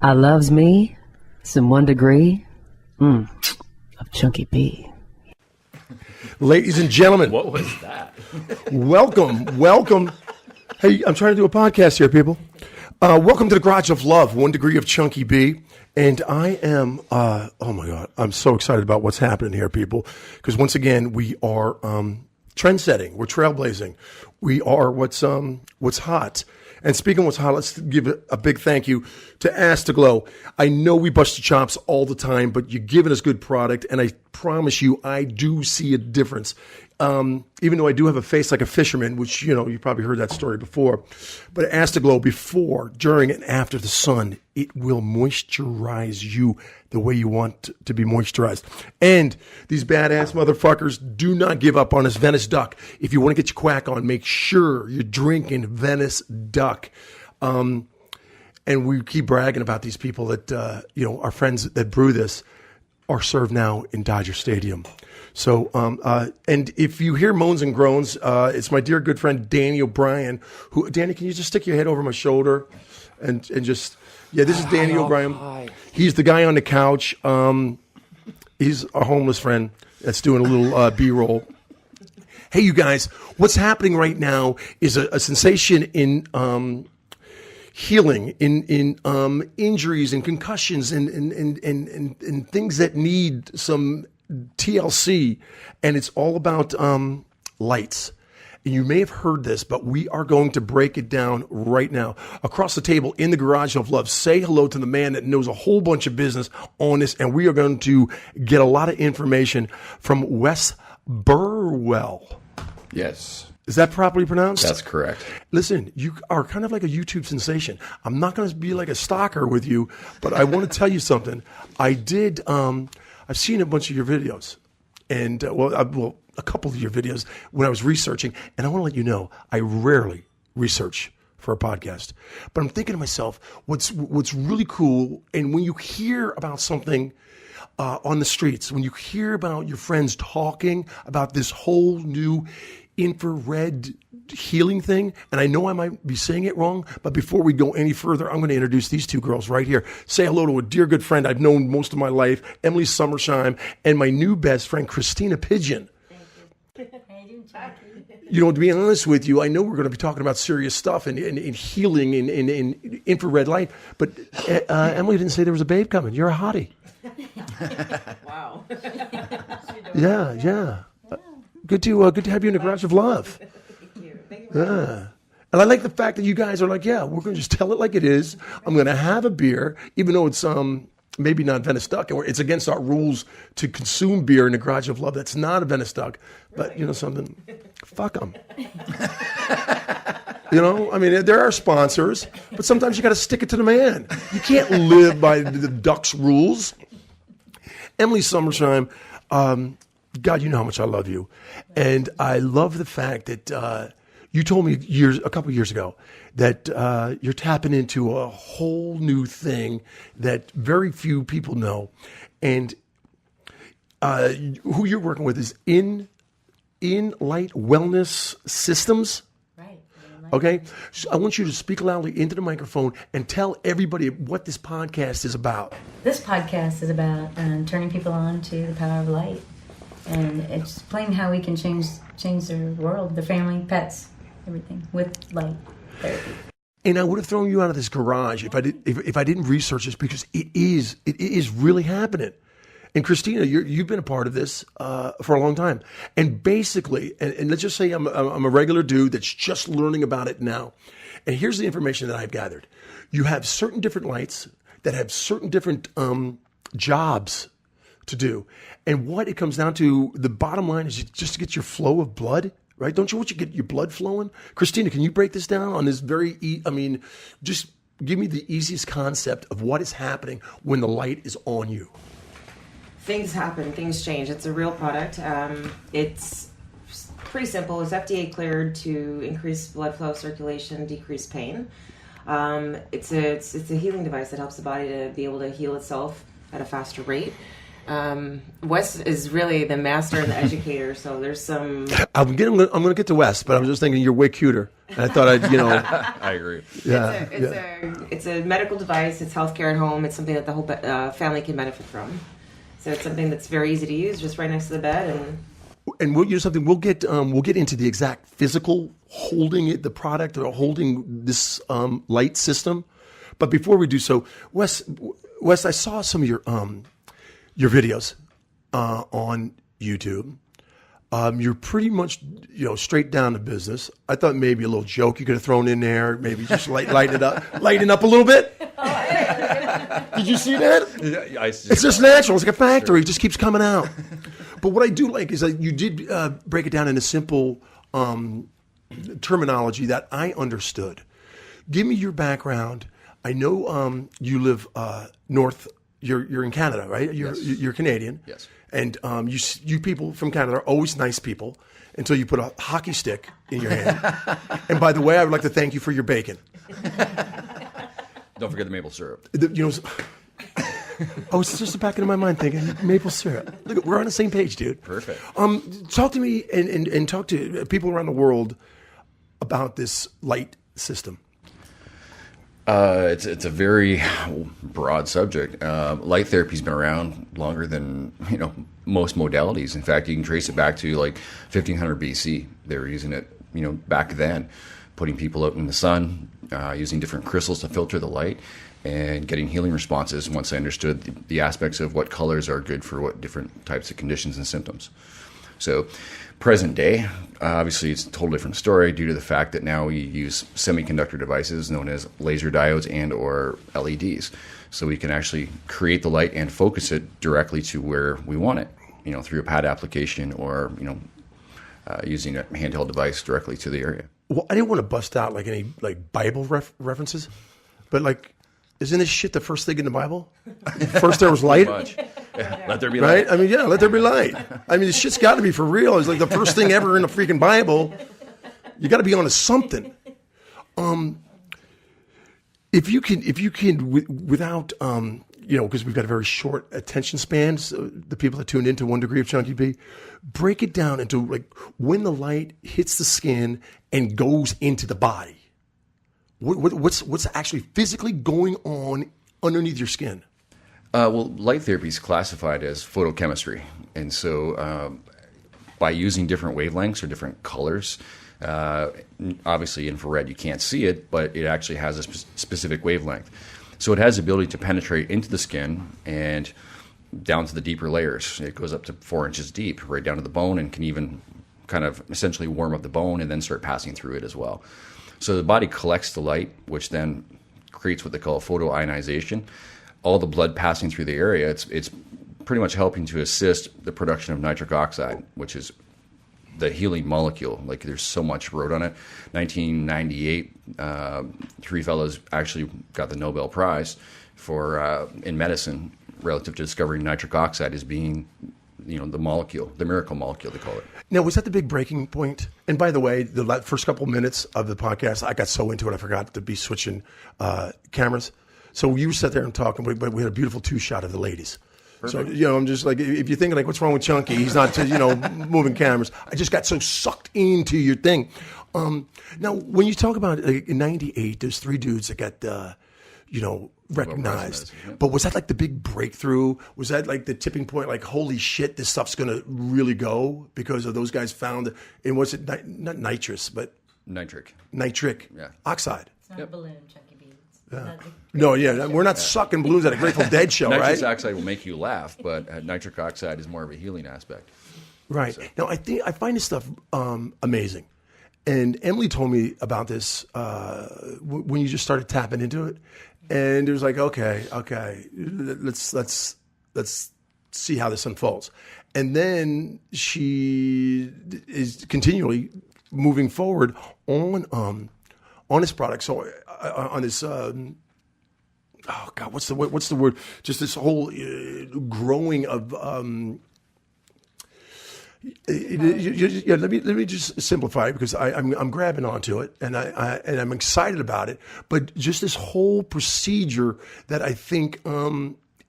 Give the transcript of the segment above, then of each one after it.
I loves me some 1 degree of Chunky B. Ladies and gentlemen. What was that? Welcome. Hey, I'm trying to do a podcast here, people. Welcome to the Garage of Love, 1 degree of Chunky B. And I am, oh my God, I'm so excited about what's happening here, people. Because once again, we are trend-setting. We're trailblazing. We are what's hot. And speaking of what's hot, let's give a big thank you to Ask to Glow. I know we bust your chops all the time, but you're giving us good product, and I promise you, I do see a difference. Even though I do have a face like a fisherman, which, you probably heard that story before. But Ask to Glow, before, during, and after the sun, it will moisturize you the way you want to be moisturized. And these badass motherfuckers do not give up on us. Venice Duck. If you want to get your quack on, make sure you're drinking Venice Duck. And we keep bragging about these people that, our friends that brew this are served now in Dodger Stadium. So, and if you hear moans and groans, it's my dear good friend, Danny O'Brien, who, Danny, can you just stick your head over my shoulder and just, yeah, this is Danny O'Brien. Hi. He's the guy on the couch. He's a homeless friend that's doing a little B-roll. Hey, you guys, what's happening right now is a sensation in healing, in injuries and concussions and things that need some TLC, and it's all about lights. And you may have heard this, but we are going to break it down right now. Across the table in the Garage of Love, say hello to the man that knows a whole bunch of business on this, and we are going to get a lot of information from Wes Burwell. Yes. Is that properly pronounced? That's correct. Listen, you are kind of like a YouTube sensation. I'm not going to be like a stalker with you, but I want to tell you something. I've seen a bunch of your videos, and a couple of your videos when I was researching, and I want to let you know I rarely research for a podcast. But I'm thinking to myself, what's really cool, and when you hear about something on the streets, when you hear about your friends talking about this whole new infrared healing thing, and I know I might be saying it wrong, but before we go any further, I'm going to introduce these two girls right here. Say hello to a dear good friend I've known most of my life, Emily Sermersheim, and my new best friend, Cristina Pigeon. Thank you. How you doing, Chucky? To be honest with you, I know we're going to be talking about serious stuff and healing in infrared light, but Emily didn't say there was a babe coming. You're a hottie. Wow. Yeah. Good to have you in the Garage of Love. Thank you. Yeah. And I like the fact that you guys are like, yeah, we're going to just tell it like it is. I'm going to have a beer, even though it's maybe not Venice Duck, or it's against our rules to consume beer in the Garage of Love. That's not a Venice Duck. But you know something? Fuck them. They're our sponsors, but sometimes you got to stick it to the man. You can't live by the Ducks rules. Emily Sermersheim, God, you know how much I love you. And I love the fact that you told me a couple of years ago that you're tapping into a whole new thing that very few people know. And who you're working with is In Light Wellness Systems. Right. Okay? So I want you to speak loudly into the microphone and tell everybody what this podcast is about. This podcast is about turning people on to the power of light. And it's explaining how we can change their world, their family, pets, everything with light therapy. And I would have thrown you out of this garage if I didn't research this, because it is really happening. And Cristina, you've been a part of this for a long time. And basically, and let's just say I'm a regular dude that's just learning about it now. And here's the information that I've gathered. You have certain different lights that have certain different jobs to do. And what it comes down to, the bottom line is just to get your flow of blood, right? Don't you want to get your blood flowing? Cristina, can you break this down on this just give me the easiest concept of what is happening when the light is on you. Things happen, things change. It's a real product. It's pretty simple. It's FDA cleared to increase blood flow, circulation, decrease pain. It's a healing device that helps the body to be able to heal itself at a faster rate. Wes is really the master and the educator, so there's some... I'm going to get to Wes, but I'm just thinking you're way cuter. And I thought I'd, I agree. yeah. It's a medical device. It's healthcare at home. It's something that the whole family can benefit from. So it's something that's very easy to use, just right next to the bed. And we'll use something. We'll get into the exact physical holding the product or holding this light system. But before we do so, Wes, I saw some of your videos on YouTube. You're pretty much straight down to business. I thought maybe a little joke you could have thrown in there, maybe just lighten it up a little bit. Did you see that? Yeah, it's just natural. It's like a factory. It just keeps coming out. But what I do like is that you did break it down in a simple terminology that I understood. Give me your background. I know you live north. You're in Canada, right? You're Canadian. Yes. And you people from Canada are always nice people until you put a hockey stick in your hand. And by the way, I would like to thank you for your bacon. Don't forget the maple syrup. I was just the back of my mind thinking maple syrup. Look, we're on the same page, dude. Perfect. Talk to me and talk to people around the world about this light system. It's a very broad subject. Light therapy's been around longer than most modalities. In fact, you can trace it back to like 1500 BC. They were using it, back then, putting people out in the sun, using different crystals to filter the light, and getting healing responses once I understood the aspects of what colors are good for what different types of conditions and symptoms. So present day, obviously it's a total different story due to the fact that now we use semiconductor devices known as laser diodes and or LEDs. So we can actually create the light and focus it directly to where we want it, through a pad application or, using a handheld device directly to the area. Well, I didn't want to bust out like any Bible references, but isn't this shit the first thing in the Bible? First there was light. Yeah, let there be light. Right? I mean, yeah, let there be light. I mean, this shit's got to be for real. It's like the first thing ever in the freaking Bible. You got to be on to something. If you can, without, because we've got a very short attention span, so the people that tuned into 1 Degree of Chunky B, break it down into when the light hits the skin and goes into the body. What's actually physically going on underneath your skin? Well, light therapy is classified as photochemistry. And so by using different wavelengths or different colors, obviously infrared, you can't see it, but it actually has a specific wavelength. So it has the ability to penetrate into the skin and down to the deeper layers. It goes up to 4 inches deep, right down to the bone, and can even kind of essentially warm up the bone and then start passing through it as well. So the body collects the light, which then creates what they call photoionization. All the blood passing through the area, it's pretty much helping to assist the production of nitric oxide, which is the healing molecule. There's so much wrote on it. 1998, 3 fellows actually got the Nobel Prize for in medicine relative to discovering nitric oxide as being the molecule, the miracle molecule, they call it. Now, was that the big breaking point? And by the way, the first couple minutes of the podcast, I got so into it, I forgot to be switching cameras. So you sat there and talking, but we had a beautiful 2-shot of the ladies. Perfect. So, I'm just if you're thinking what's wrong with Chunky? He's not, moving cameras. I just got so sucked into your thing. Now, when you talk about in 98, there's 3 dudes that got, recognized. Yeah. But was that the big breakthrough? Was that the tipping point? Holy shit, this stuff's going to really go because of those guys found it. And was it not nitrous, but nitric oxide? It's not a balloon, Chunky B. Yeah. No, yeah, we're not sucking balloons at a Grateful Dead show, right? Nitrous oxide will make you laugh, but nitric oxide is more of a healing aspect. Right. So. Now, I find this stuff amazing. And Emily told me about this when you just started tapping into it. And it was okay, let's see how this unfolds. And then she is continually moving forward on this product. So on this, what's the word? Just this whole growing of. Let me just simplify it because I'm grabbing onto it and I'm excited about it. But just this whole procedure that I think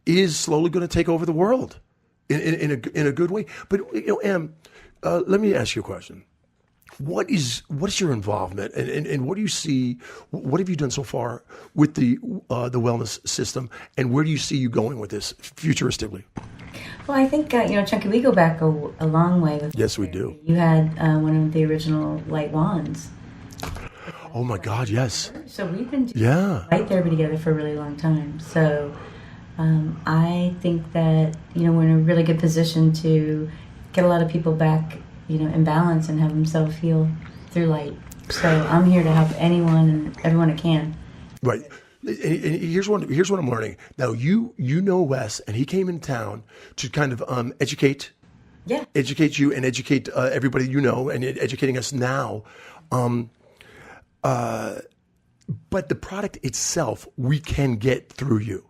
is slowly going to take over the world in a good way. But Em, let me ask you a question. What is your involvement, and what do you see? What have you done so far with the wellness system, and where do you see you going with this futuristically? Well, I think, Chunky, we go back a long way. Yes, we do. You had one of the original light wands. Oh my God, yes. So we've been doing light therapy together for a really long time. So I think that, we're in a really good position to get a lot of people back, in balance and have themselves heal through light. So I'm here to help anyone and everyone I can. Right. And here's what I'm learning. Now, you know Wes, and he came in town to kind of educate you and educate everybody and educating us now. But the product itself, we can get through you.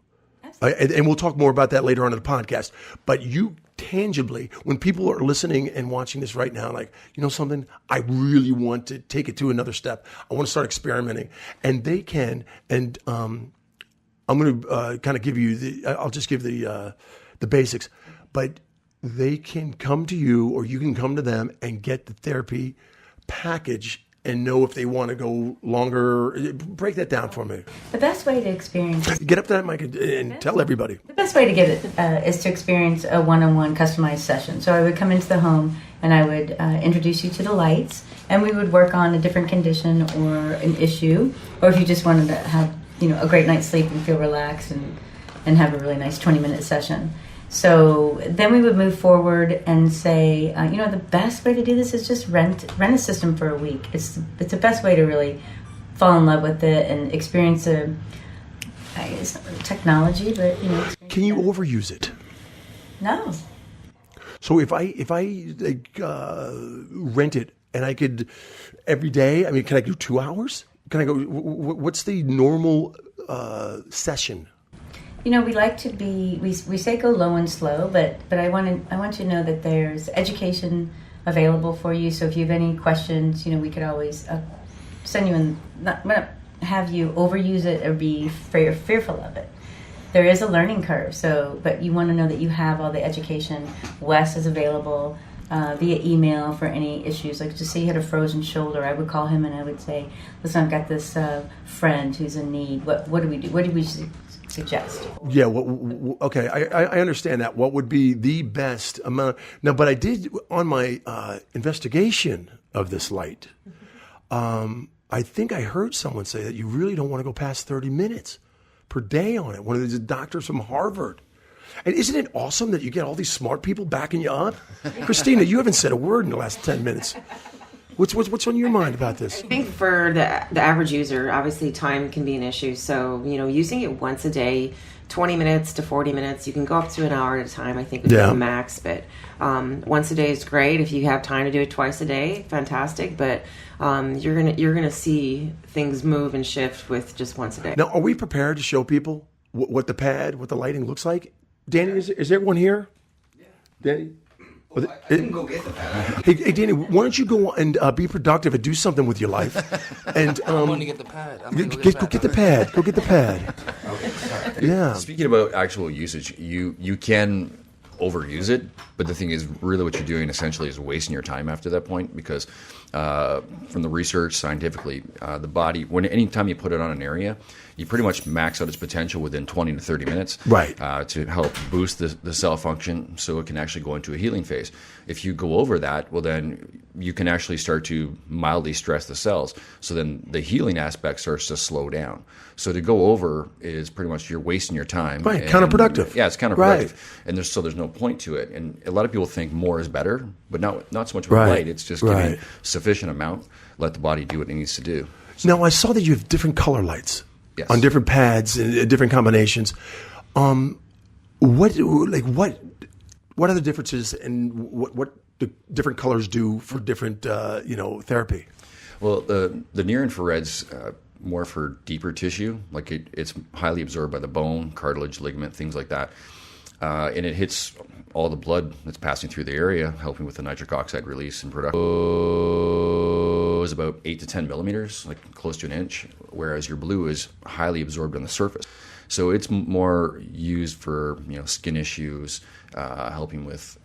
And we'll talk more about that later on in the podcast. But you tangibly, when people are listening and watching this right now, like, something, I really want to take it to another step. I want to start experimenting. And they can, and I'm going to kind of give you I'll just give the basics. But they can come to you, or you can come to them and get the therapy package and know if they want to go longer. Break that down for me. The best way to experience... Get up to that mic and tell everybody. The best way to get it is to experience a one-on-one customized session. So I would come into the home and I would introduce you to the lights, and we would work on a different condition or an issue, or if you just wanted to have a great night's sleep and feel relaxed and have a really nice 20-minute session. So then we would move forward and say, the best way to do this is just rent a system for a week. It's the best way to really fall in love with it and experience it's not really technology, but Can you overuse it? No. So if I rent it and I could every day, can I do 2 hours? Can I go? What's the normal session? We like to be, we say go low and slow, but I want you to know that there's education available for you. So if you have any questions, we could always send you in, not have you overuse it or be fearful of it. There is a learning curve, but you want to know that you have all the education. Wes is available via email for any issues. Like, just say you had a frozen shoulder, I would call him and I would say, listen, I've got this friend who's in need. What do we do? What do we suggest? Yeah, okay, I understand that. What would be the best amount? Now, but I did, on my investigation of this light, I think I heard someone say that you really don't want to go past 30 minutes per day on it. One of these doctors from Harvard. And isn't it awesome that you get all these smart people backing you up? Cristina, you haven't said a word in the last 10 minutes. What's on your mind about this? I think for the average user, obviously time can be an issue. So, using it once a day, 20 minutes to 40 minutes, you can go up to an hour at a time, I think would be the max. But once a day is great. If you have time to do it twice a day, fantastic. But you're gonna see things move and shift with just once a day. Now, are we prepared to show people what the lighting looks like? Danny, is there one here? Yeah. Danny? I can go get the pad. Hey, Danny, why don't you go and be productive and do something with your life? And I'm going to get the pad. Go get the pad. Go get the pad. Okay, sorry. Yeah. Speaking about actual usage, you can overuse it, but the thing is, really what you're doing essentially is wasting your time after that point, because from the research scientifically, the body, anytime you put it on an area, you pretty much max out its potential within 20 to 30 minutes, right? To help boost the cell function so it can actually go into a healing phase. If you go over that, well, then you can actually start to mildly stress the cells. So then the healing aspect starts to slow down. So to go over is pretty much you're wasting your time. Right, counterproductive. Yeah, it's counterproductive. Right. And there's no point to it. And a lot of people think more is better, but not so much with light. It's just giving sufficient amount, let the body do what it needs to do. Now, I saw that you have different color lights. Yes. On different pads and different combinations. What are the differences, and what the different colors do for different therapy? Well, the near infrared's more for deeper tissue, like it's highly absorbed by the bone, cartilage, ligament, things like that, and it hits all the blood that's passing through the area, helping with the nitric oxide release and production. Is about 8 to 10 millimeters, like close to an inch, whereas your blue is highly absorbed on the surface. So it's more used for skin issues, helping with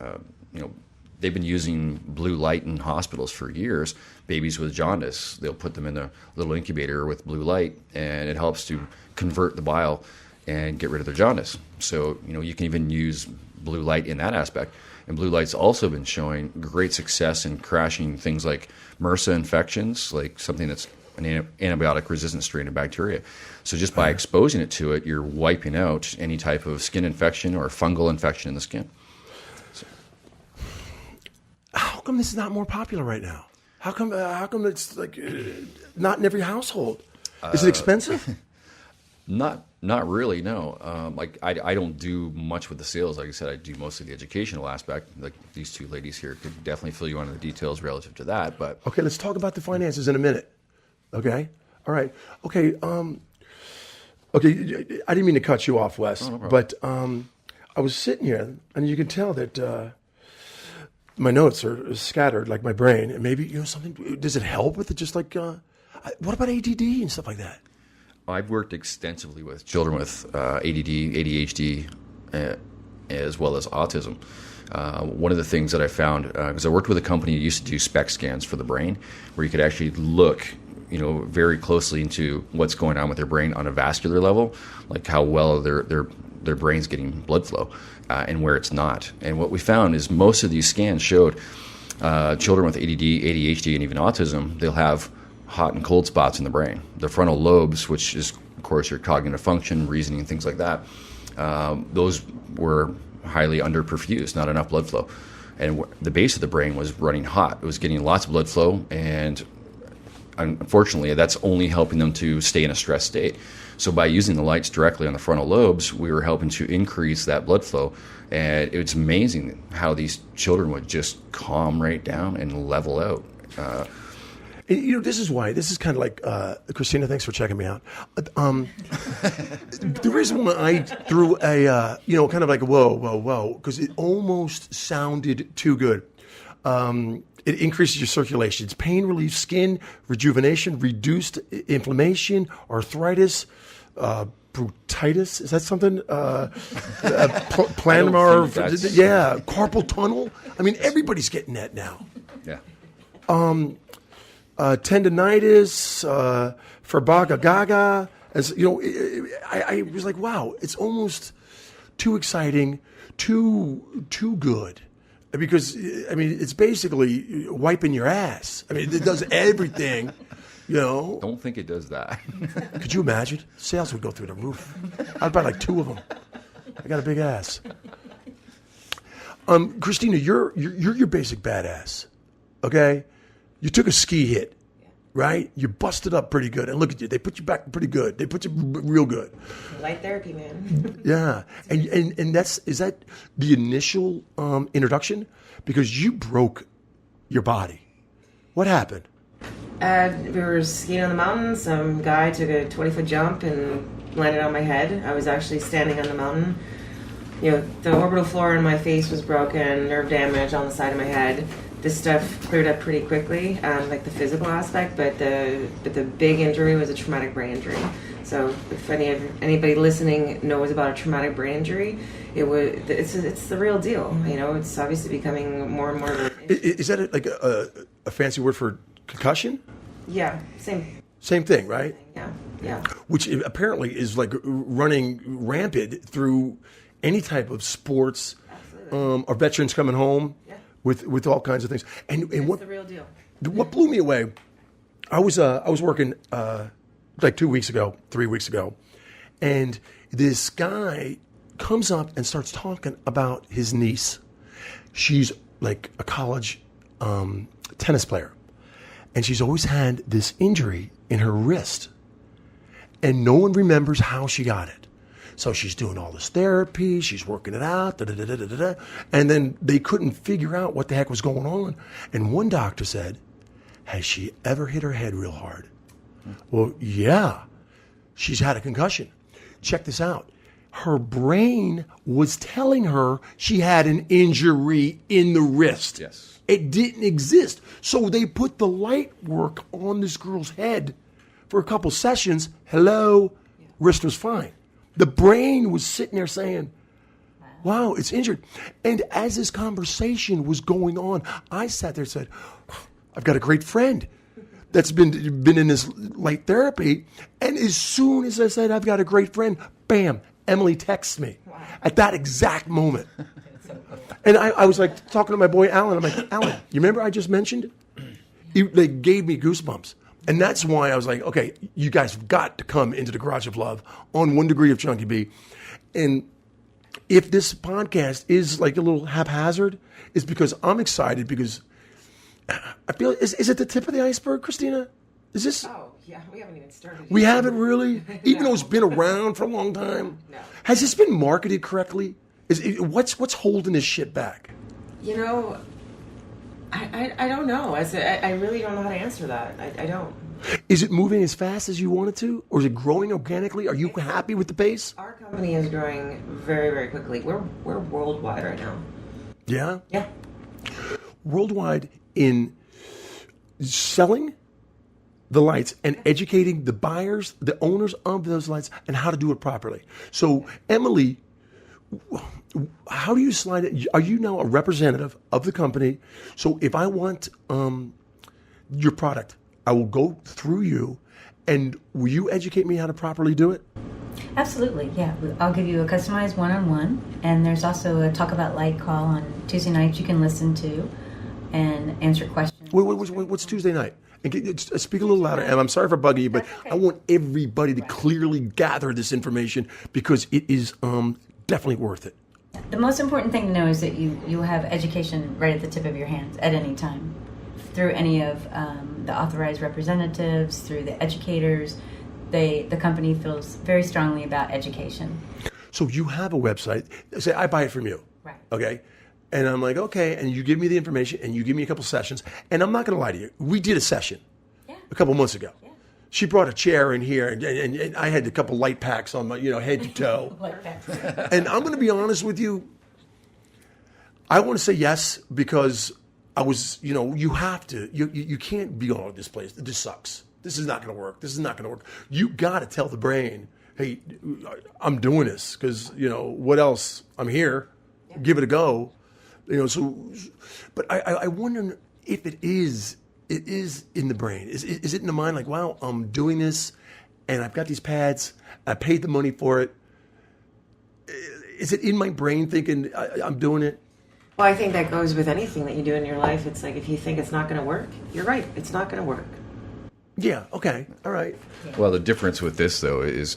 they've been using blue light in hospitals for years. Babies with jaundice, they'll put them in a little incubator with blue light, and it helps to convert the bile and get rid of their jaundice. So, you can even use blue light in that aspect. And blue light's also been showing great success in crashing things like MRSA infections, like something that's an antibiotic-resistant strain of bacteria. So just by exposing it to it, you're wiping out any type of skin infection or fungal infection in the skin. So. How come this is not more popular right now? How come it's like not in every household? Is it expensive? Not really, no. I don't do much with the sales. Like I said, I do most of the educational aspect. Like these two ladies here could definitely fill you on the details relative to that. But okay, let's talk about the finances in a minute. Okay, all right. Okay, okay. I didn't mean to cut you off, Wes, no problem. but I was sitting here, and you can tell that my notes are scattered, like my brain. And maybe something. Does it help with it? Just like what about ADD and stuff like that? I've worked extensively with children with ADD, ADHD, as well as autism. One of the things that I found, because I worked with a company that used to do SPECT scans for the brain, where you could actually look, very closely into what's going on with their brain on a vascular level, like how well their brain's getting blood flow, and where it's not. And what we found is most of these scans showed children with ADD, ADHD, and even autism, they'll have hot and cold spots in the brain. The frontal lobes, which is, of course, your cognitive function, reasoning, things like that, those were highly underperfused, not enough blood flow. And the base of the brain was running hot. It was getting lots of blood flow, and unfortunately, that's only helping them to stay in a stress state. So by using the lights directly on the frontal lobes, we were helping to increase that blood flow. And it's amazing how these children would just calm right down and level out. This is why. This is kind of like, Christina, thanks for checking me out. The reason why I threw a, kind of like, whoa, because it almost sounded too good. It increases your circulation. It's pain relief, skin rejuvenation, reduced inflammation, arthritis, proctitis. Is that something? Plantar, carpal tunnel. I mean, everybody's getting that now. Yeah. Tendinitis, Ferbaga Gaga. As I was like, wow, it's almost too exciting, too good, because it's basically wiping your ass. It does everything, Don't think it does that. Could you imagine? Sales would go through the roof. I'd buy like 2 of them. I got a big ass. Christina, you're your basic badass. Okay. You took a ski hit, right? You busted up pretty good. And look at you. They put you back pretty good. They put you real good. Light therapy, man. Yeah. And is that the initial introduction? Because you broke your body. What happened? We were skiing on the mountain. Some guy took a 20-foot jump and landed on my head. I was actually standing on the mountain. The orbital floor in my face was broken, nerve damage on the side of my head. This stuff cleared up pretty quickly, like the physical aspect, but the big injury was a traumatic brain injury. So if anybody listening knows about a traumatic brain injury, it's the real deal. It's obviously becoming more and more. Is that like a fancy word for concussion? Yeah, Same thing, right? Yeah. Which apparently is like running rampant through any type of sports, or veterans coming home. With all kinds of things, and what the real deal? What blew me away, I was working like 3 weeks ago, and this guy comes up and starts talking about his niece. She's like a college tennis player, and she's always had this injury in her wrist, and no one remembers how she got it. So she's doing all this therapy, she's working it out, and then they couldn't figure out what the heck was going on. And one doctor said, has she ever hit her head real hard? Well, yeah, she's had a concussion. Check this out. Her brain was telling her she had an injury in the wrist. Yes. It didn't exist. So they put the light work on this girl's head for a couple sessions. Hello, wrist was fine. The brain was sitting there saying, Wow, it's injured. And as this conversation was going on, I sat there and said, I've got a great friend that's been in this light therapy. And as soon as I said, I've got a great friend, bam, Emily texts me at that exact moment. And I was like talking to my boy Alan. I'm like, Alan, you remember I just mentioned? They gave me goosebumps. And that's why I was like, okay, you guys have got to come into the Garage of Love on 1 Degree of Chunky B. And if this podcast is like a little haphazard, it's because I'm excited because I feel, is it the tip of the iceberg, Christina? Is this? Oh, yeah, we haven't even started. We haven't really? Even though it's been around for a long time? No. Has this been marketed correctly? What's holding this shit back? You know, I don't know. I really don't know how to answer that. I don't. Is it moving as fast as you want it to? Or is it growing organically? Are you happy with the pace? Our company is growing very, very quickly. We're worldwide right now. Yeah? Yeah. Worldwide in selling the lights and educating the buyers, the owners of those lights, and how to do it properly. So, Emily, how do you slide it? Are you now a representative of the company? So if I want your product, I will go through you, and will you educate me how to properly do it? Absolutely, yeah. I'll give you a customized one-on-one, and there's also a Talk About Light call on Tuesday nights you can listen to and answer questions. What's Tuesday night? And speak a little louder. And I'm sorry for bugging you, but okay. I want everybody to clearly gather this information because it is definitely worth it. The most important thing to know is that you have education right at the tip of your hands at any time, through any of the authorized representatives, through the educators. The company feels very strongly about education. So you have a website. Say I buy it from you. Right. Okay. And I'm like, okay. And you give me the information and you give me a couple sessions. And I'm not going to lie to you. We did a session a couple months ago. Yeah. She brought a chair in here and I had a couple light packs on my, head to toe. Light packs. And I'm going to be honest with you. I want to say yes because I was, you have to. You can't be all over this place. This sucks. This is not going to work. This is not going to work. You got to tell the brain, hey, I'm doing this because, what else? I'm here. Yeah. Give it a go. But I wonder if it is in the brain. Is it in the mind like, wow, I'm doing this and I've got these pads. I paid the money for it. Is it in my brain thinking I'm doing it? Well, I think that goes with anything that you do in your life. It's like if you think it's not going to work, you're right. It's not going to work. Yeah. Okay. All right. Well, the difference with this, though, is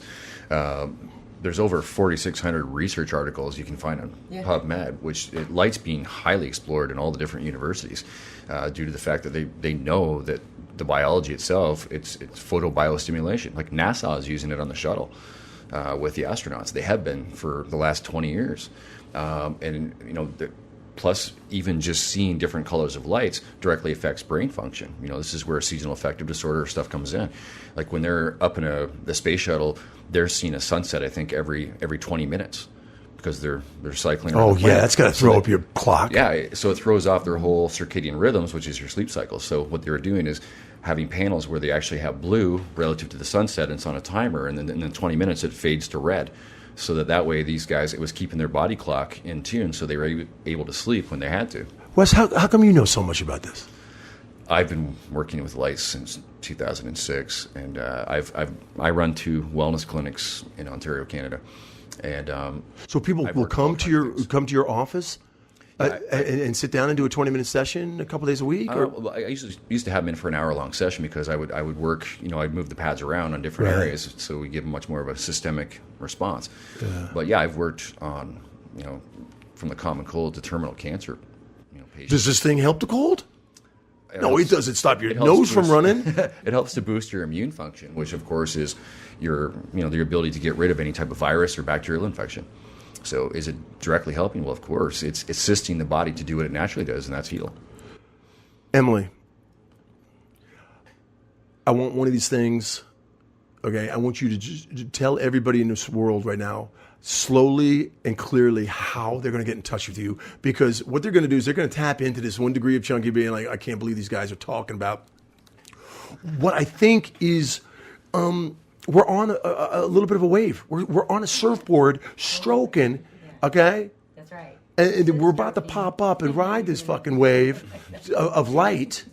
there's over 4,600 research articles you can find on PubMed, which light's being highly explored in all the different universities due to the fact that they know that the biology itself, it's photobiostimulation. Like NASA is using it on the shuttle with the astronauts. They have been for the last 20 years. Plus, even just seeing different colors of lights directly affects brain function. This is where seasonal affective disorder stuff comes in. Like when they're up in the space shuttle, they're seeing a sunset, I think, every 20 minutes because they're cycling around the planet. That's got to throw up your clock. Yeah, so it throws off their whole circadian rhythms, which is your sleep cycle. So what they were doing is having panels where they actually have blue relative to the sunset, and it's on a timer, and then in 20 minutes it fades to red. So that way these guys, it was keeping their body clock in tune so they were able to sleep when they had to. Wes, how come you know so much about this? I've been working with lights since 2006, and I run 2 wellness clinics in Ontario, Canada. And so people will come to your office and sit down and do a 20-minute session a couple days a week? Well, I used to have them in for an hour-long session because I would work, I'd move the pads around on different areas, so we give them much more of a systemic response. Yeah. But yeah, I've worked on, from the common cold to terminal cancer, patients. Does this thing help the cold? No, it doesn't stop your nose from running. It helps to boost your immune function, which of course is your ability to get rid of any type of virus or bacterial infection. So is it directly helping? Well, of course. It's assisting the body to do what it naturally does, and that's heal. Emily, I want one of these things, okay? I want you to just tell everybody in this world right now, slowly and clearly, how they're going to get in touch with you. Because what they're going to do is they're going to tap into this 1 degree of chunky being like, I can't believe these guys are talking about. What I think is... we're on a little bit of a wave. We're on a surfboard, stroking, okay? right. And we're about to pop up and ride this fucking wave of light,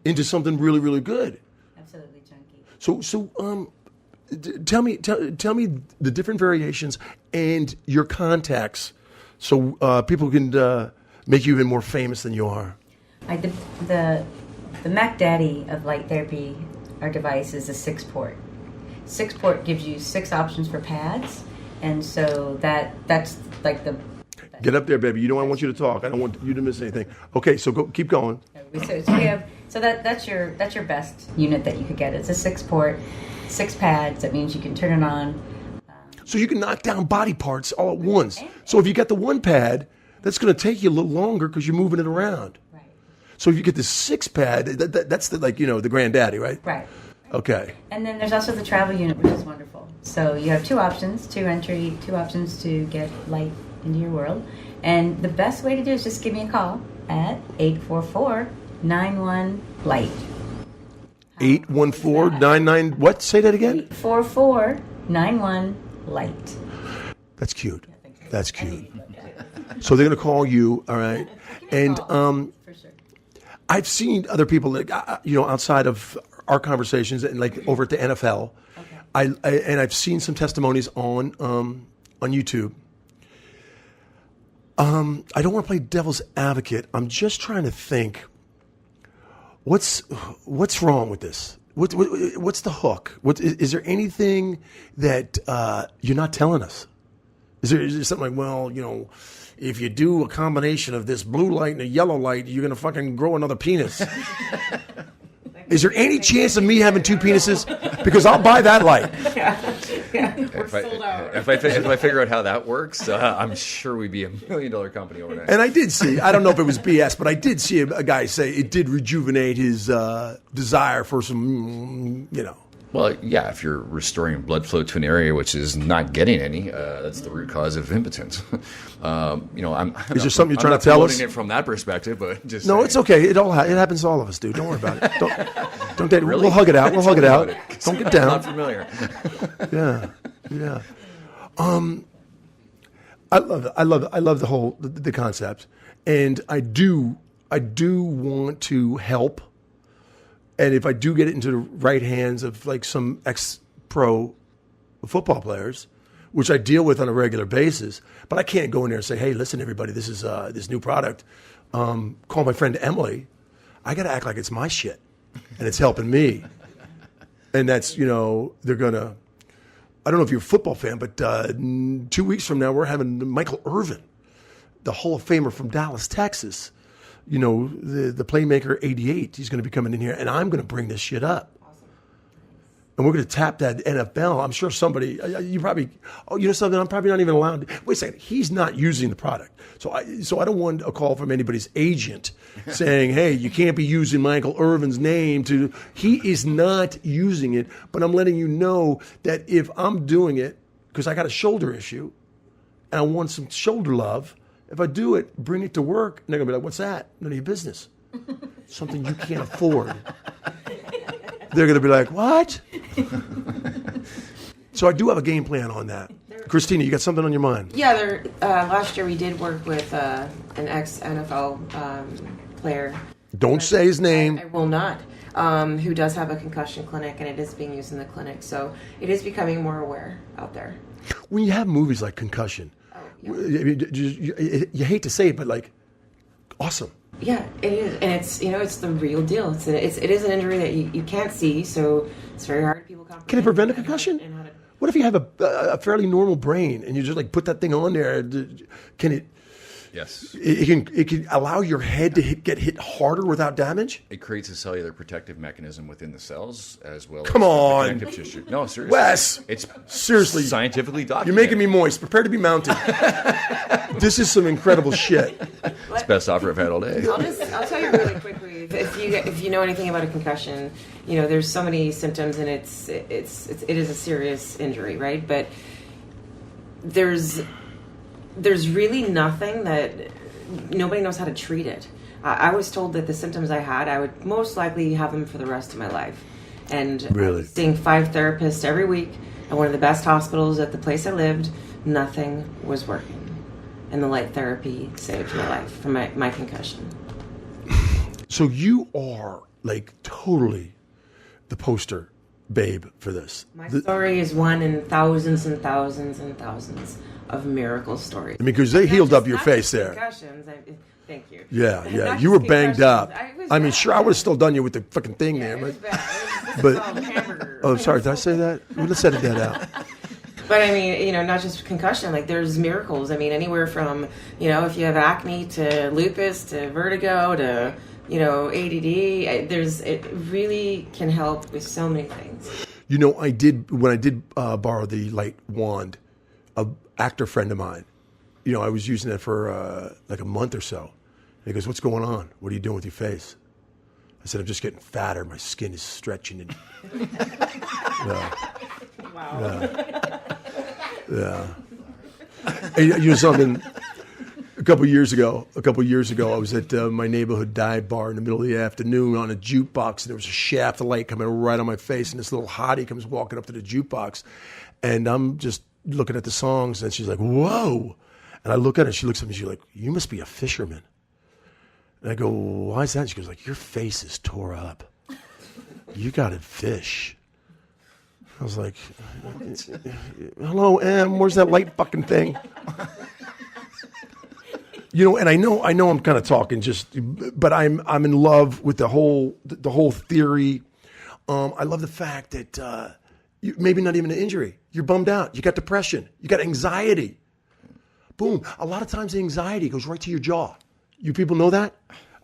into something really, really good. Absolutely chunky. So, tell me the different variations and your contacts, so people can make you even more famous than you are. The Mac Daddy of light therapy, our device, is a 6-port. 6-port gives you 6 options for pads, and so that's like the. Get up there, baby. You know I want you to talk. I don't want you to miss anything. Okay, so keep going. So that's your best unit that you could get. It's a 6-port, 6 pads. That means you can turn it on. So you can knock down body parts all at once. So if you get the 1 pad, that's going to take you a little longer because you're moving it around. Right. So if you get the 6 pad, that's the granddaddy, right? Right. Okay. And then there's also the travel unit, which is wonderful. So you have 2 options, 2 options to get light into your world. And the best way to do it is just give me a call at 844-91-LIGHT. 814-99, what? Say that again? 844-91-LIGHT. That's cute. That's cute. So they're going to call you, all right? And For sure. I've seen other people, outside of our conversations, and like over at the NFL. Okay. I've seen some testimonies on YouTube. I don't want to play devil's advocate. I'm just trying to think. What's wrong with this? What's the hook? Is there anything that you're not telling us? Is there something like, well, if you do a combination of this blue light and a yellow light, you're gonna fucking grow another penis? Is there any chance of me having 2 penises? Because I'll buy that light. If I figure out how that works, I'm sure we'd be $1 million company overnight. And I did see, I don't know if it was BS, but I did see a guy say it did rejuvenate his desire for some, Well, yeah, if you're restoring blood flow to an area which is not getting any, that's the root cause of impotence. I'm Is there something you're trying to tell us? It from that perspective, but just no, saying. It's okay. It happens to all of us, dude. Don't worry about it. Don't date. Really? We'll hug it out. We'll hug it out. Don't get down. Not familiar. Yeah. I love the whole the concept, and I do want to help. And if I do get it into the right hands of like some ex-pro football players, which I deal with on a regular basis, but I can't go in there and say, "Hey, listen, everybody, this is this new product. Call my friend Emily." I got to act like it's my shit, and it's helping me. And that's they're gonna. I don't know if you're a football fan, but 2 weeks from now we're having Michael Irvin, the Hall of Famer from Dallas, Texas. The playmaker 88, he's going to be coming in here, and I'm going to bring this shit up. Awesome. And we're going to tap that NFL. I'm sure somebody, you probably, something, I'm probably not even allowed to. Wait a second, he's not using the product. So I don't want a call from anybody's agent saying, hey, you can't be using Michael Irvin's name he is not using it, but I'm letting you know that if I'm doing it, because I got a shoulder issue, and I want some shoulder love, if I do it, bring it to work, and they're going to be like, what's that? None of your business. Something you can't afford. They're going to be like, what? So I do have a game plan on that. Cristina, you got something on your mind? Yeah, last year we did work with an ex-NFL player. Don't say his name. I will not. Who does have a concussion clinic, and it is being used in the clinic. So it is becoming more aware out there. When you have movies like Concussion, you hate to say it, but like, awesome. Yeah, it is, and it's the real deal. It is an injury that you can't see, so it's very hard. People comprehend. Can it prevent a concussion? What if you have a fairly normal brain and you just like put that thing on there? Can it? Yes. It can allow your head to get hit harder without damage? It creates a cellular protective mechanism within the cells as well Come as on. the connective tissue. No, seriously. Wes! It's seriously scientifically documented. You're making me moist. Prepare to be mounted. This is some incredible shit. It's the best offer I've had all day. I'll tell you really quickly. If you know anything about a concussion, there's so many symptoms, and it is a serious injury, right? But there's really nothing that nobody knows how to treat it. I was told that the symptoms I had, I would most likely have them for the rest of my life. And really? Seeing 5 therapists every week at one of the best hospitals at the place I lived, nothing was working. and the light therapy saved my life from my concussion. So you are like totally the poster babe for this. My story is one in thousands and thousands and thousands of miracle stories. I mean, because they healed up your Not face just there. Concussions. Thank you. Yeah, Not yeah. just You were banged concussions. up. I mean, sure, I would have still done you with the fucking thing Yeah, there. it was But, bad. but- hamburger. oh, sorry, did I say that? Let's edit that out. But I mean, you know, not just concussion, like there's miracles. I mean, anywhere from, you know, if you have acne to lupus to vertigo to, you know, ADD, it really can help with so many things. You know, when I did borrow the light wand, an actor friend of mine, you know, I was using it for like a month or so. And he goes, "What's going on? What are you doing with your face?" I said, "I'm just getting fatter. My skin is stretching." And Wow. yeah. And you know something? A couple years ago, I was at my neighborhood dive bar in the middle of the afternoon on a jukebox, and there was a shaft of light coming right on my face, and this little hottie comes walking up to the jukebox, and I'm just looking at the songs, and she's like, "Whoa!" And I look at her, and she looks at me, she's like, "You must be a fisherman." And I go, "Why is that?" She goes, like, "Your face is tore up. You got to fish." I was like, "Hello, Em, where's that light fucking thing?" You know, and I know I'm kind of talking but I'm in love with the whole theory. I love the fact that maybe not even an injury. You're bummed out. You got depression. You got anxiety. Boom. A lot of times the anxiety goes right to your jaw. You people know that?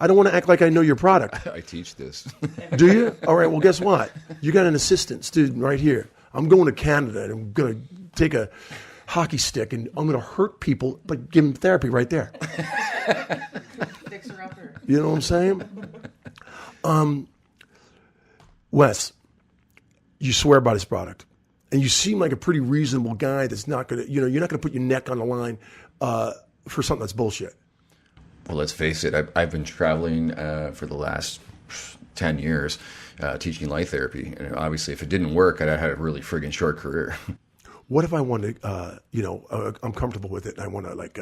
I don't want to act like I know your product. I teach this. Do you? All right, well, guess what? You got an assistant student right here. I'm going to Canada, and I'm going to take a hockey stick, and I'm going to hurt people, but give them therapy right there. Fixer upper. You know what I'm saying? Wes, you swear by this product, and you seem like a pretty reasonable guy that's not going to, you know, you're not going to put your neck on the line for something that's bullshit. Well, let's face it. I've been traveling for the last 10 years teaching light therapy. And obviously, if it didn't work, I'd have had a really friggin' short career. What if I want to, you know, I'm comfortable with it, and I want to, like,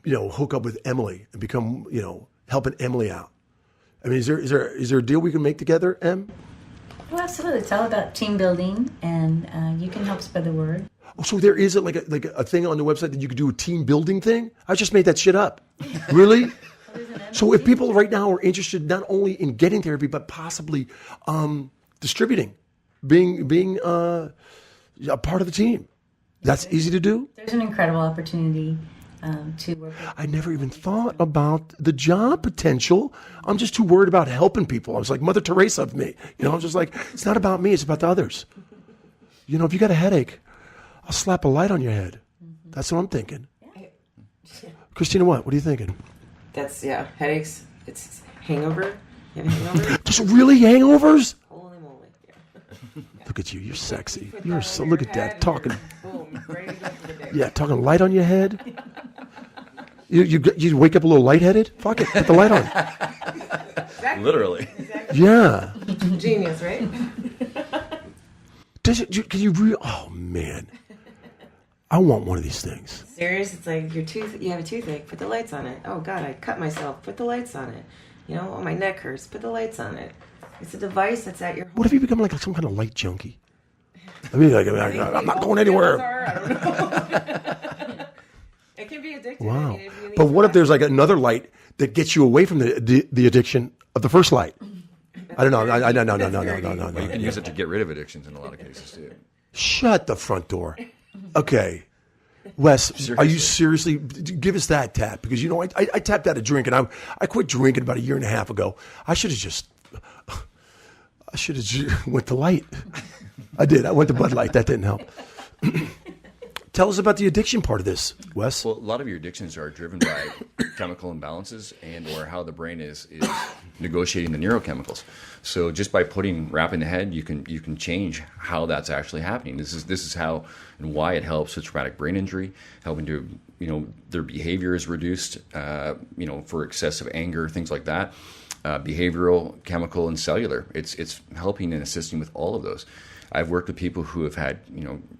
you know, hook up with Emily and become, you know, helping Emily out? I mean, is there a deal we can make together, Em? Well, absolutely. It's all about team building, and you can help spread the word. Oh, so there is like a thing on the website that you could do a team building thing? I just made that shit up. Really? So if people right now are interested not only in getting therapy, but possibly distributing, being a part of the team, that's easy to do? There's an incredible opportunity to work with. I never even thought about the job potential. I'm just too worried about helping people. I was like Mother Teresa of me. You know, I was just like, it's not about me, it's about the others. You know, if you got a headache, I'll slap a light on your head. That's what I'm thinking. Yeah. Christina, what? What are you thinking? That's, headaches. It's hangover. You have a hangover? Just really hangovers? Holy moly. Yeah. Look at you. You're sexy. Put You're that so, on look your at that. head Talking. and boom, ready to go for the day. Yeah, talking light on your head. You wake up a little lightheaded? Fuck it. Put the light on. Exactly. Literally. Exactly. Yeah. Genius, right? Can you oh man. I want one of these things. Serious? It's like you have a toothache, put the lights on it. Oh God, I cut myself, put the lights on it. You know, oh, my neck hurts, put the lights on it. It's a device that's at your home. What if you become like some kind of light junkie? I mean, like, I'm not going anywhere. I don't know. It can be addictive. Wow. I mean, it really But is what if bad. there's like another light that gets you away from the addiction of the first light? I don't know. No. You can use it to get rid of addictions in a lot of cases too. Shut the front door. Okay. Wes, are you seriously? Give us that tap, because you know I tapped out a drink, and I quit drinking about 1.5 years ago. I should have just went to light. I did. I went to Bud Light. That didn't help. Tell us about the addiction part of this, Wes. Well, a lot of your addictions are driven by chemical imbalances and or how the brain is negotiating the neurochemicals. So just by putting wrap in the head, you can change how that's actually happening. This is how and why it helps with traumatic brain injury, helping to, you know, their behavior is reduced, you know, for excessive anger, things like that. Behavioral, chemical, and cellular. It's helping and assisting with all of those. I've worked with people who have had,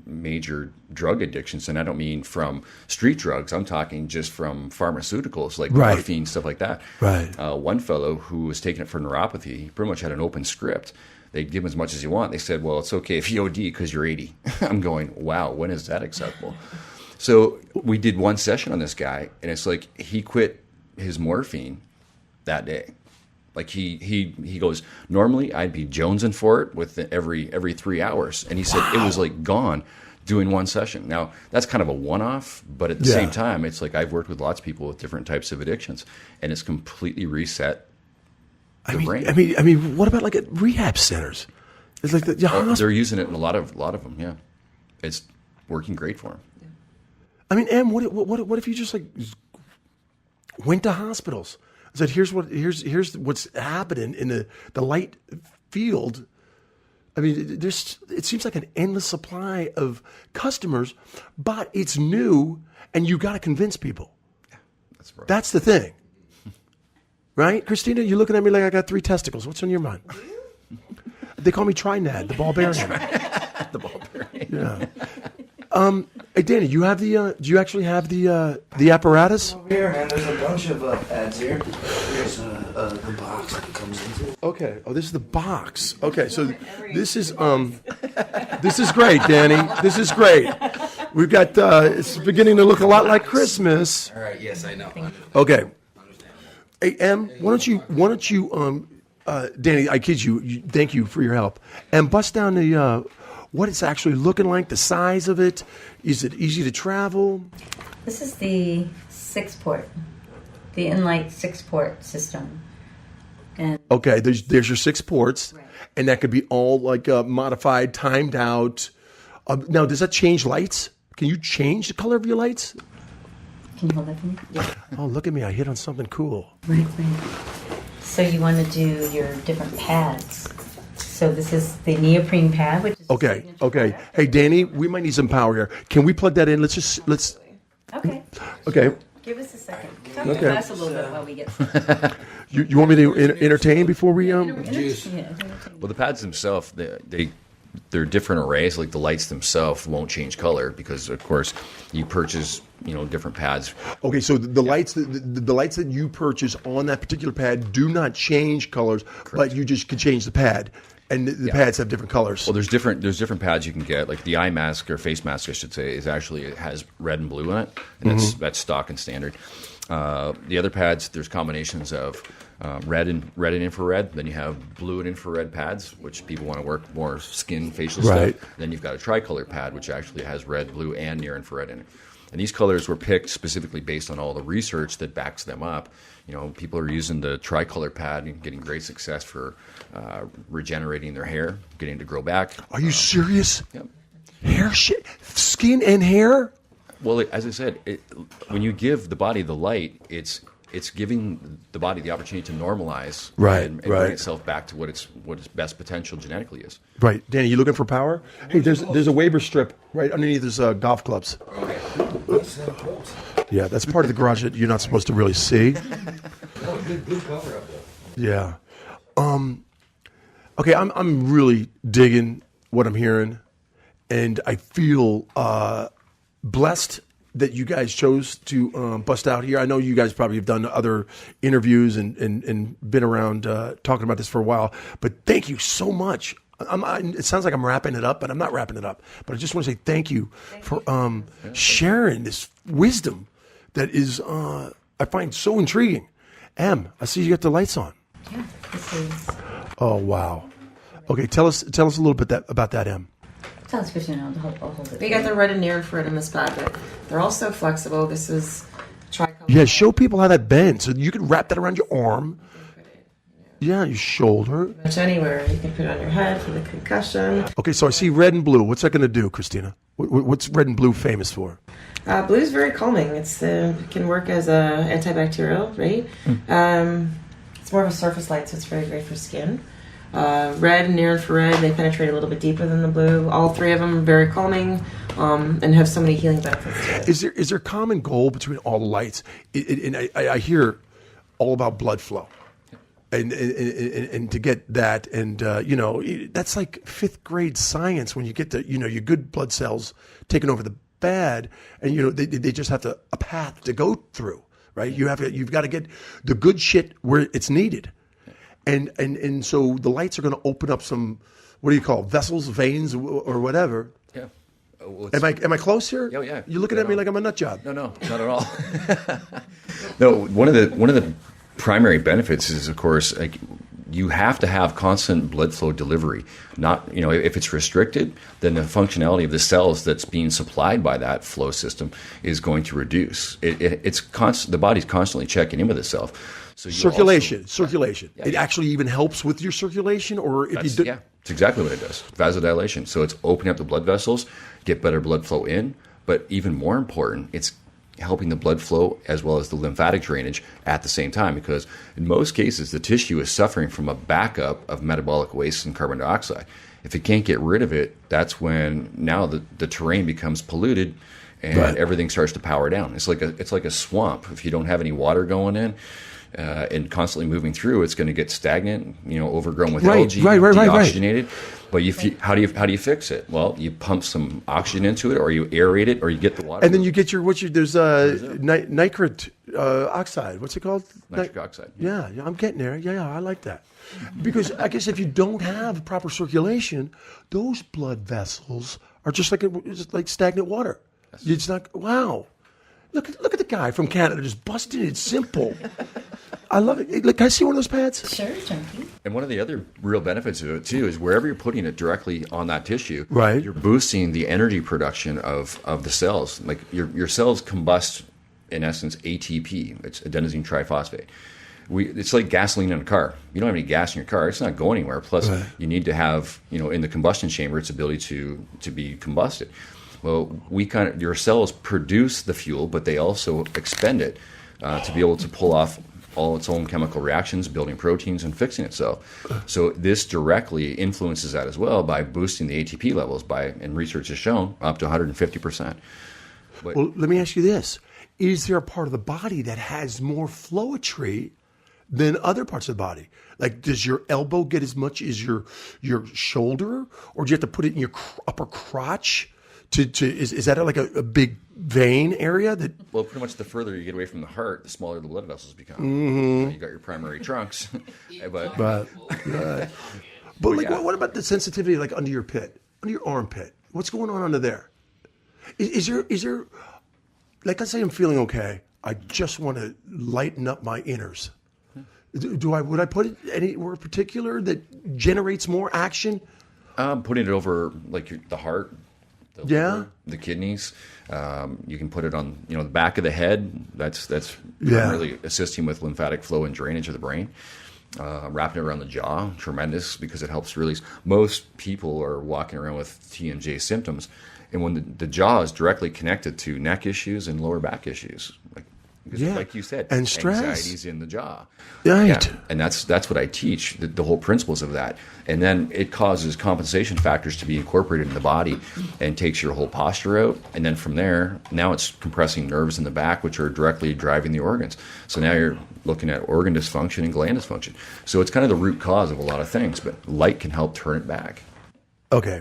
major drug addictions, and I don't mean from street drugs. I'm talking just from pharmaceuticals like Right. morphine, stuff like that. Right. One fellow who was taking it for neuropathy, he pretty much had an open script. They'd give him as much as you want. They said, well, it's okay if you OD because you're 80. I'm going, wow, when is that acceptable? So we did one session on this guy, and it's like he quit his morphine that day. Like he goes, normally I'd be jonesing for it with every 3 hours. And he said it was like gone doing one session. Now, that's kind of a one-off, but at the same time, it's like I've worked with lots of people with different types of addictions, and it's completely reset the brain. I mean, what about like at rehab centers? It's like They're using it in a lot of them, yeah. It's working great for them. I mean, Em, what if you just like went to hospitals? Said here's what's happening in the light field. I mean, it seems like an endless supply of customers, but it's new, and you got to convince people. Yeah, that's right. That's the thing, right, Christina? You're looking at me like I got 3 testicles. What's on your mind? They call me Trinad, the barbarian. The barbarian. Yeah. Hey, Danny, you have the? Do you actually have the apparatus? Over here, man, there's a bunch of pads here. Here's the box that it comes into. Okay. Oh, this is the box. Okay, so this is great, Danny. This is great. We've got it's beginning to look a lot like Christmas. All right, yes, I know. Okay. Hey, Em, why don't you Danny, I kid you. Thank you for your help. And bust down the what it's actually looking like, the size of it. Is it easy to travel? This is the 6-port, the Enlight 6-port system. And Okay, there's your 6 ports, Right. and that could be all like modified, timed out. Now, does that change lights? Can you change the color of your lights? can you hold that for me? Yeah. Oh, look at me! I hit on something cool. Right. So you want to do your different pads. So this is the neoprene pad, which is the Okay, signature okay. product. Hey, Danny, we might need some power here. Can we plug that in? Let's. Okay. Okay. Give us a second. Talk to Okay. us a little bit while we get. You want me to entertain before we Juice. Well, the pads themselves, they're different arrays. Like the lights themselves won't change color because, of course, you purchase different pads. Okay, so the lights the lights that you purchase on that particular pad do not change colors, but you just can change the pad, and the pads have different colors. Well, there's different pads you can get. Like the eye mask or face mask, I should say, it has red and blue in it, and that's stock and standard. The other pads, there's combinations of red and infrared. Then you have blue and infrared pads, which people want to work more skin, facial Right. stuff. Then you've got a tricolor pad, which actually has red, blue, and near infrared in it. And these colors were picked specifically based on all the research that backs them up. People are using the tricolor pad and getting great success for regenerating their hair, getting it to grow back. Are you serious? Yep. Hair shit, skin and hair. Well, as I said, when you give the body the light, it's giving the body the opportunity to normalize and right. bring itself back to what its best potential genetically is. Right, Danny, you looking for power? Hey, there's a Weber strip right underneath his golf clubs. Okay. Yeah, that's part of the garage that you're not supposed to really see. Oh, good cover up though. Yeah. Okay, I'm really digging what I'm hearing, and I feel blessed that you guys chose to bust out here. I know you guys probably have done other interviews and been around talking about this for a while, but thank you so much. It sounds like I'm wrapping it up, but I'm not wrapping it up. But I just want to say thank you for sharing this wisdom that is I find so intriguing. Em, I see you got the lights on. Yeah, this is. Oh wow. Okay, tell us a little bit about that, Em. Tell us, Christian. I'll hold it. We got the red and near infrared in this pad, but they're all so flexible. This is tricolor. Yeah, show people how that bends. So you can wrap that around your arm. Yeah, your shoulder. Much anywhere. You can put it on your head for the concussion. Okay, so I see red and blue. What's that going to do, Christina? What's red and blue famous for? Blue is very calming. It can work as a antibacterial, right? It's more of a surface light, so it's very great for skin. Red and near infrared, they penetrate a little bit deeper than the blue. All 3 of them are very calming and have so many healing benefits to it. Is there a common goal between all the lights? And I hear all about blood flow. and to get that, and that's like fifth grade science when you get to your good blood cells taking over the bad, and they just have a path to go through, right? You've got to get the good shit where it's needed, and so the lights are going to open up some, what do you call it, vessels, veins, or whatever. Yeah. Am I close here? Oh, yeah. You're looking at me like I'm a nut job. No, not at all. No, one of the primary benefits is, of course, like, you have to have constant blood flow delivery. Not, if it's restricted, then the functionality of the cells that's being supplied by that flow system is going to reduce. It's constant. The body's constantly checking in with itself. So circulation. Yeah, it actually even helps with your circulation, or if you do. Yeah, it's exactly what it does. Vasodilation. So it's opening up the blood vessels, get better blood flow in, but even more important, it's helping the blood flow as well as the lymphatic drainage at the same time, because in most cases the tissue is suffering from a backup of metabolic waste and carbon dioxide. If it can't get rid of it, that's when now the terrain becomes polluted and everything starts to power down. It's like a swamp. If you don't have any water going in and constantly moving through, it's going to get stagnant, overgrown with algae, deoxygenated. But how do you fix it? Well, you pump some oxygen into it, or you aerate it, or you get the water. And then you get there's nitrate oxide. What's it called? Nitric oxide. Yeah, I'm getting there. Yeah, I like that. Because I guess if you don't have proper circulation, those blood vessels are just like stagnant water. It's not. Wow. Look at the guy from Canada just busting it simple. I love it. Look, can I see one of those pads? Sure, Chunky. And one of the other real benefits of it too is wherever you're putting it directly on that tissue, right, you're boosting the energy production of the cells. Like your cells combust, in essence, ATP. It's adenosine triphosphate. It's like gasoline in a car. You don't have any gas in your car; it's not going anywhere. Plus, you need to have in the combustion chamber its ability to be combusted. Well, your cells produce the fuel, but they also expend it to be able to pull off all its own chemical reactions, building proteins and fixing itself. So this directly influences that as well by boosting the ATP levels and research has shown, up to 150%. Well, let me ask you this. Is there a part of the body that has more flowetry than other parts of the body? Like, does your elbow get as much as your shoulder, or do you have to put it in your upper crotch? Is that like a big vein area? Well, pretty much the further you get away from the heart, the smaller the blood vessels become. Mm-hmm. You got your primary trunks, but what about the sensitivity, like under your armpit? What's going on under there? Is there like, let's say I'm feeling okay, I just want to lighten up my inners. Would I put it anywhere particular that generates more action? Putting it over like the heart. The liver, the kidneys. You can put it on, the back of the head. That's really assisting with lymphatic flow and drainage of the brain. Wrapping it around the jaw, tremendous, because it helps release. Most people are walking around with TMJ symptoms, and when the jaw is directly connected to neck issues and lower back issues, like you said, and stress, anxiety's in the jaw, right? Yeah. And that's what I teach, the whole principles of that, and then it causes compensation factors to be incorporated in the body, and takes your whole posture out, and then from there, now it's compressing nerves in the back, which are directly driving the organs. So now you're looking at organ dysfunction and gland dysfunction. So it's kind of the root cause of a lot of things, but light can help turn it back. Okay.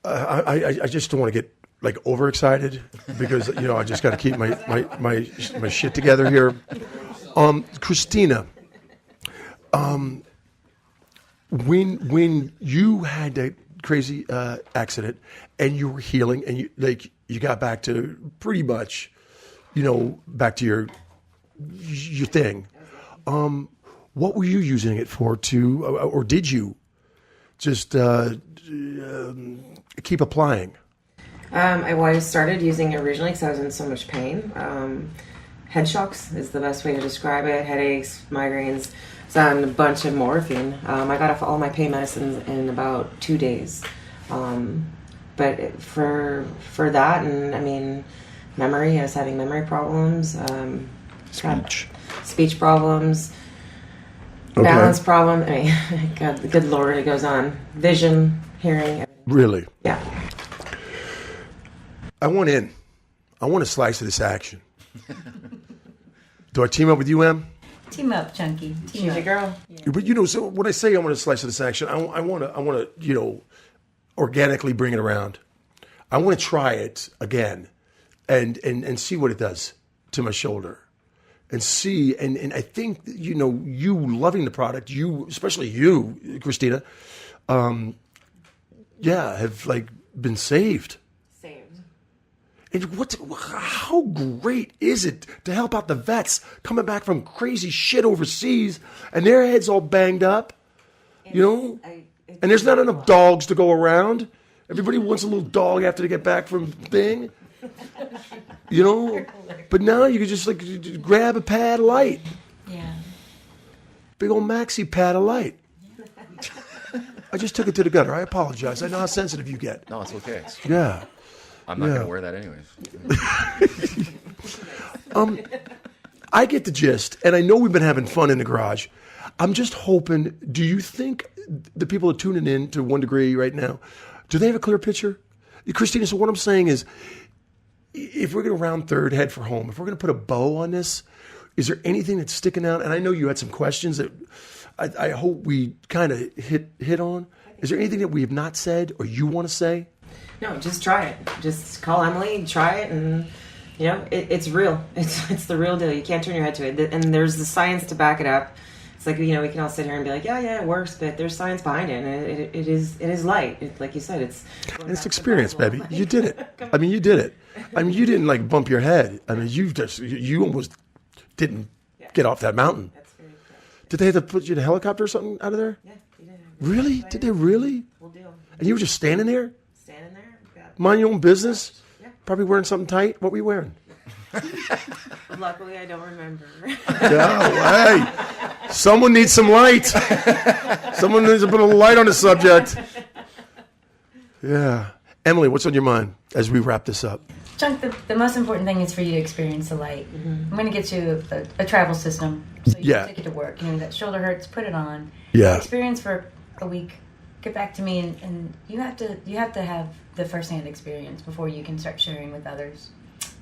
I just don't want to get like overexcited, because I just got to keep my shit together here. Cristina, when you had that crazy accident and you were healing and you got back to pretty much, back to your thing, what were you using it for, or did you just keep applying? I started using it originally because I was in so much pain. Head shocks is the best way to describe it. Headaches, migraines. So on a bunch of morphine. I got off all my pain medicines in about 2 days. But for that, and memory, I was having memory problems. Speech problems. Okay. Balance problem. God, the good Lord, it goes on. Vision, hearing. Everything. Really? Yeah. I want a slice of this action. Do I team up with you, Em? Team up, Chunky. Team She's up. a girl. But so when I say I want to slice of this action, I want to organically bring it around. I want to try it again, and see what it does to my shoulder, and see and I think you loving the product, especially you, Cristina, have like been saved. And how great is it to help out the vets coming back from crazy shit overseas and their heads all banged up, and there's not enough dogs to go around. Everybody wants a little dog after they get back from thing, But now you can just like grab a pad of light. Yeah. Big old maxi pad of light. I just took it to the gutter. I apologize. I know how sensitive you get. No, it's okay. Yeah. I'm not going to wear that anyways. I get the gist, and I know we've been having fun in the garage. I'm just hoping, do you think the people are tuning in to 1 Degree right now, do they have a clear picture? Cristina, so what I'm saying is, if we're going to round third, head for home, if we're going to put a bow on this, is there anything that's sticking out? And I know you had some questions that I hope we kind of hit on. Is there anything that we have not said or you want to say? No, just try it. Just call Emily, try it, and it's real. It's the real deal. You can't turn your head to it, and there's the science to back it up. It's like we can all sit here and be like, yeah, it works, but there's science behind it, and it is light. Like you said, it's experience, baby. You did it. I mean, you did it. I mean, you didn't like bump your head. I mean, you almost didn't get off that mountain. That's very good. Did they have to put you in a helicopter or something out of there? Yeah, you did. Really? Did they really? We'll do. And you were just standing there? Standing there. Mind your own business? Yeah. Probably wearing something tight? What were you wearing? Luckily, I don't remember. Hey, someone needs some light. Someone needs to put a light on the subject. Yeah. Emily, what's on your mind as we wrap this up? Chunk, the most important thing is for you to experience the light. Mm-hmm. I'm going to get you a travel system so you can take it to work. That shoulder hurts, put it on. Yeah. Experience for a week. Get back to me, and you have to have the first-hand experience before you can start sharing with others.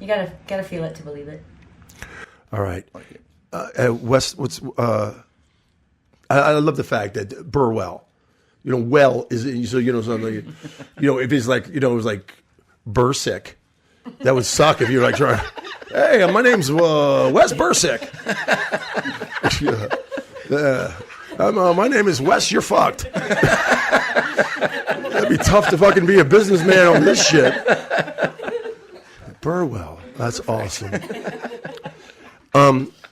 You gotta feel it to believe it. All right. Wes, I love the fact that Burwell, well is, so, something, if it's like, it was like Bursick, that would suck if you're like trying, hey, my name's Wes Bursick. My name is Wes, you're fucked. That'd be tough to fucking be a businessman on this shit. Burwell, that's awesome.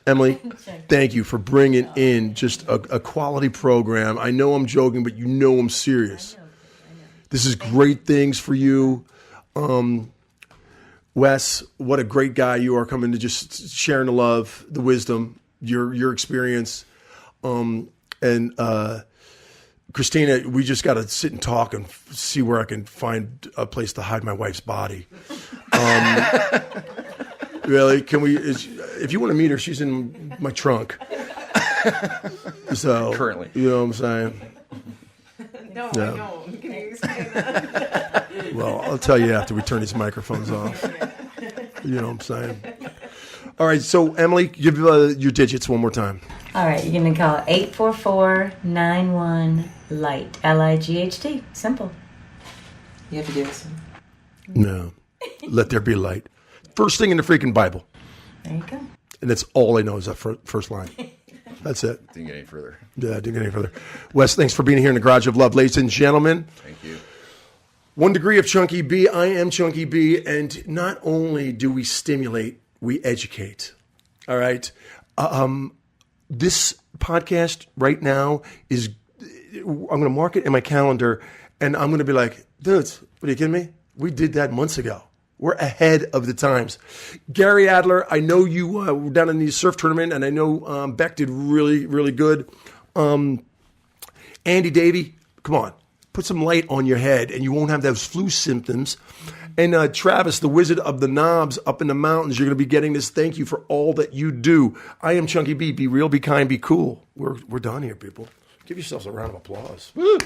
Emily, thank you for bringing in just a quality program. I know I'm joking, but I'm serious. I know. This is great things for you. Wes, what a great guy you are, coming to just sharing the love, the wisdom, your experience. And Cristina, we just got to sit and talk and see where I can find a place to hide my wife's body. Really? Can we? If you want to meet her, she's in my trunk. So Currently, you know what I'm saying? No, I don't. Can you explain that? Well, I'll tell you after we turn these microphones off. You know what I'm saying? All right. So Emily, give your digits one more time. All right, you're going to call 844-91-LIGHT, L-I-G-H-T. Simple. You have to do this one. No. Let there be light. First thing in the freaking Bible. There you go. And that's all I know is that first line. That's it. Didn't get any further. Yeah, didn't get any further. Wes, thanks for being here in the Garage of Love. Ladies and gentlemen. Thank you. 1 Degree of Chunky B. I am Chunky B. And not only do we stimulate, we educate. All right? This podcast right now is, I'm going to mark it in my calendar, and I'm going to be like, dudes, what are you kidding me? We did that months ago. We're ahead of the times. Gary Adler, I know you were down in the surf tournament, and I know Beck did really, really good. Andy Davey, come on. Put some light on your head, and you won't have those flu symptoms. And Travis, the Wizard of the Knobs up in the mountains, you're going to be getting this. Thank you for all that you do. I am Chunky B. Be real, be kind, be cool. We're done here, people. Give yourselves a round of applause. Woo.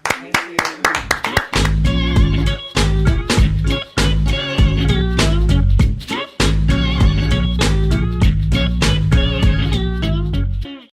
Thank you.